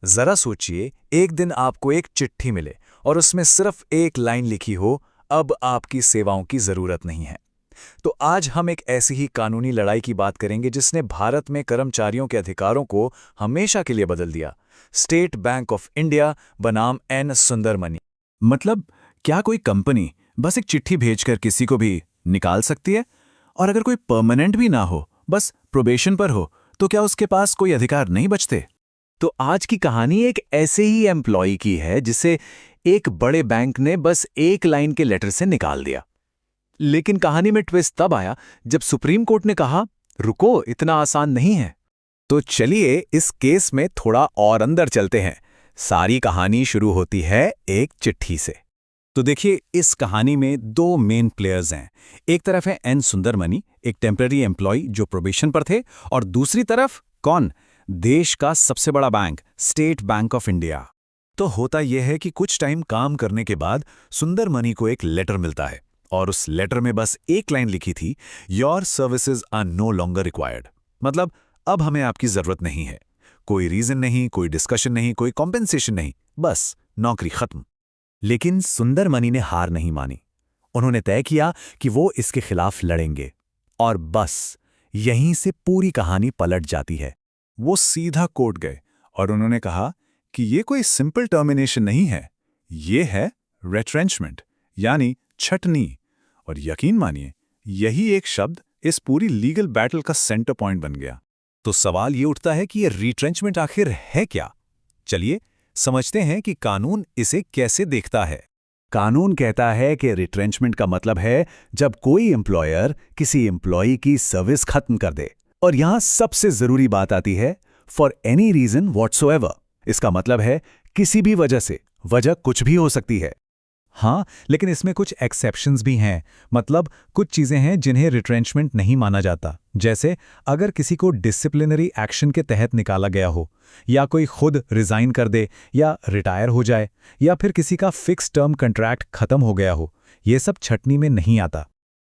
जरा सोचिए, एक दिन आपको एक चिट्ठी मिले और उसमें सिर्फ एक लाइन लिखी हो, अब आपकी सेवाओं की जरूरत नहीं है। तो आज हम एक ऐसी ही कानूनी लड़ाई की बात करेंगे जिसने भारत में कर्मचारियों के अधिकारों को हमेशा के लिए बदल दिया। स्टेट बैंक ऑफ इंडिया बनाम एन सुंदरमनी। मतलब क्या कोई कंपनी बस एक चिट्ठी भेजकर किसी को भी निकाल सकती है? और अगर कोई परमानेंट भी ना हो, बस प्रोबेशन पर हो, तो क्या उसके पास कोई अधिकार नहीं बचते? तो आज की कहानी एक ऐसे ही एम्प्लॉय की है जिसे एक बड़े बैंक ने बस एक लाइन के लेटर से निकाल दिया। लेकिन कहानी में ट्विस्ट तब आया जब सुप्रीम कोर्ट ने कहा, रुको, इतना आसान नहीं है। तो चलिए इस केस में थोड़ा और अंदर चलते हैं। सारी कहानी शुरू होती है एक चिट्ठी से। तो देखिए, इस कहानी में दो मेन प्लेयर्स हैं। एक तरफ है एन सुंदरमनी, एक टेम्पररी एम्प्लॉय जो प्रोबेशन पर थे, और दूसरी तरफ कौन? देश का सबसे बड़ा bank, state bank of India. तो होता यह है कि कुछ टाइम काम करने के बाद सुंदरमनी को एक लेटर मिलता है, और उस लेटर में बस एक लाइन लिखी थी, your services are no longer required. मतलब अब हमें आपकी जरूरत नहीं है। कोई रीजन नहीं, कोई डिस्कशन नहीं, कोई कॉम्पेंसेशन नहीं, बस नौकरी खत्म। लेकिन सुंदरमनी ने हार नहीं मानी। उन्होंने तय किया कि वो इसके खिलाफ लड़ेंगे, और बस यहीं से पूरी कहानी पलट जाती है। वो सीधा कोर्ट गए और उन्होंने कहा कि ये कोई सिंपल टर्मिनेशन नहीं है, ये है रेट्रेंचमेंट, यानी छटनी। और यकीन मानिए, यही एक शब्द इस पूरी लीगल बैटल का सेंटर पॉइंट बन गया। तो सवाल ये उठता है कि ये रिट्रेंचमेंट आखिर है क्या? चलिए समझते हैं कि कानून इसे कैसे देखता है। कानून कहता है कि रिट्रेंचमेंट का मतलब है जब कोई एम्प्लॉयर किसी एम्प्लॉई की सर्विस खत्म कर दे। और यहां सबसे जरूरी बात आती है, फॉर एनी रीजन व्हाटसोएवर। इसका मतलब है किसी भी वजह से। वजह कुछ भी हो सकती है। हाँ, लेकिन इसमें कुछ एक्सेप्शंस भी हैं। मतलब कुछ चीजें हैं जिन्हें रिट्रेंचमेंट नहीं माना जाता। जैसे अगर किसी को डिसिप्लिनरी एक्शन के तहत निकाला गया हो, या कोई खुद रिजाइन कर दे, या रिटायर हो जाए, या फिर किसी का फिक्स टर्म कॉन्ट्रैक्ट खत्म हो गया हो, ये सब छटनी में नहीं आता।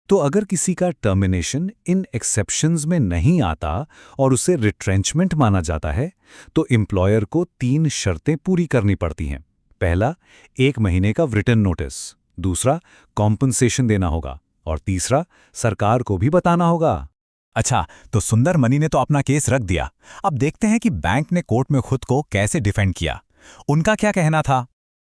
तो अगर किसी का टर्मिनेशन इन एक्सेप्शंस में नहीं आता और उसे रिट्रेंचमेंट माना जाता है, तो एम्प्लॉयर को 3 शर्तें पूरी करनी पड़ती हैं। पहला, 1 महीने का रिटन नोटिस। दूसरा, कॉम्पनसेशन देना होगा। और तीसरा, सरकार को भी बताना होगा। अच्छा, तो सुंदरमनी ने तो अपना केस रख दिया। अब देखते हैं कि बैंक ने कोर्ट में खुद को कैसे डिफेंड किया। उनका क्या कहना था?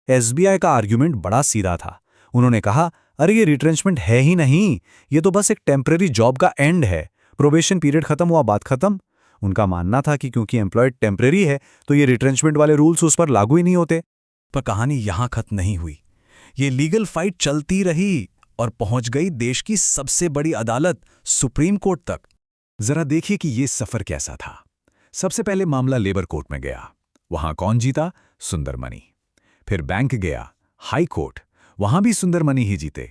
एसबीआई का आर्ग्यूमेंट बड़ा सीधा था। उन्होंने कहा, अरे ये रिट्रेंचमेंट है ही नहीं, ये तो बस एक टेम्पररी जॉब का एंड है। प्रोबेशन पीरियड खत्म हुआ, बात खत्म। उनका मानना था कि क्योंकि एम्प्लॉयड टेम्पररी है तो ये रिट्रेंचमेंट वाले रूल्स उस पर लागू ही नहीं होते। पर कहानी यहां खत्म नहीं हुई। ये लीगल फाइट चलती रही और पहुंच गई देश की सबसे बड़ी अदालत, सुप्रीम कोर्ट तक। जरा देखिए कि ये सफर कैसा था। सबसे पहले मामला लेबर कोर्ट में गया। वहां कौन जीता? सुंदरमनी। फिर बैंक गया, हाई कोर्ट। वहां भी सुंदरमनी ही जीते।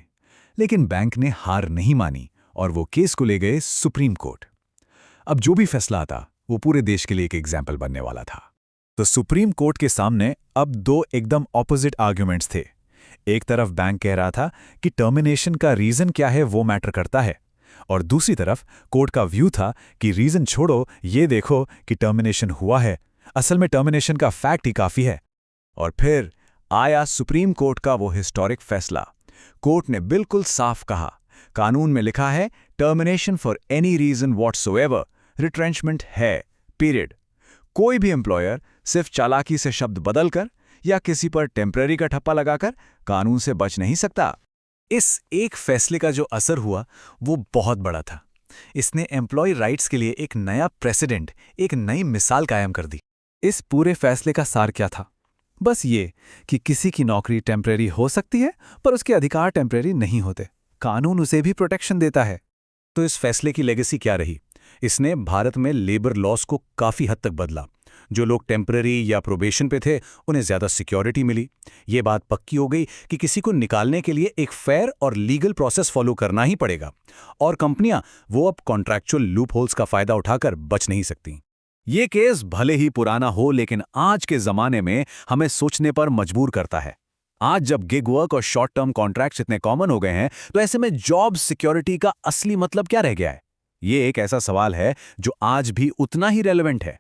लेकिन बैंक ने हार नहीं मानी और वो केस को ले गए सुप्रीम कोर्ट। अब जो भी फैसला आता, वो पूरे देश के लिए एक एग्जाम्पल बनने वाला था। तो सुप्रीम कोर्ट के सामने अब 2 एकदम ऑपोजिट आर्ग्यूमेंट्स थे। एक तरफ बैंक कह रहा था कि टर्मिनेशन का रीजन क्या है वो मैटर करता है, और दूसरी तरफ कोर्ट का व्यू था कि रीजन छोड़ो, ये देखो कि टर्मिनेशन हुआ है। असल में टर्मिनेशन का फैक्ट ही काफी है। और फिर आया सुप्रीम कोर्ट का वो हिस्टोरिक फैसला। कोर्ट ने बिल्कुल साफ कहा, कानून में लिखा है termination for any reason whatsoever retrenchment है, पीरियड। कोई भी एम्प्लॉयर सिर्फ चालाकी से शब्द बदलकर या किसी पर टेम्पररी का ठप्पा लगाकर कानून से बच नहीं सकता। इस एक फैसले का जो असर हुआ वो बहुत बड़ा था। इसने एम्प्लॉय राइट्स के लिए एक नया प्रेसिडेंट, एक नई मिसाल कायम कर दी। इस पूरे फैसले का सार क्या था? बस ये कि किसी की नौकरी टेम्पररी हो सकती है, पर उसके अधिकार टेम्पररी नहीं होते। कानून उसे भी प्रोटेक्शन देता है। तो इस फैसले की लेगेसी क्या रही? इसने भारत में लेबर लॉस को काफी हद तक बदला। जो लोग टेम्पररी या प्रोबेशन पे थे, उन्हें ज्यादा सिक्योरिटी मिली। ये बात पक्की हो गई कि किसी को निकालने के लिए एक फेयर और लीगल प्रोसेस फॉलो करना ही पड़ेगा, और कंपनियां वो अब कॉन्ट्रैक्चुअल लूप होल्स का फायदा उठाकर बच नहीं सकती। ये केस भले ही पुराना हो, लेकिन आज के जमाने में हमें सोचने पर मजबूर करता है। आज जब गिग वर्क और शॉर्ट टर्म कॉन्ट्रैक्ट्स इतने कॉमन हो गए हैं, तो ऐसे में जॉब सिक्योरिटी का असली मतलब क्या रह गया है? ये एक ऐसा सवाल है जो आज भी उतना ही रेलेवेंट है।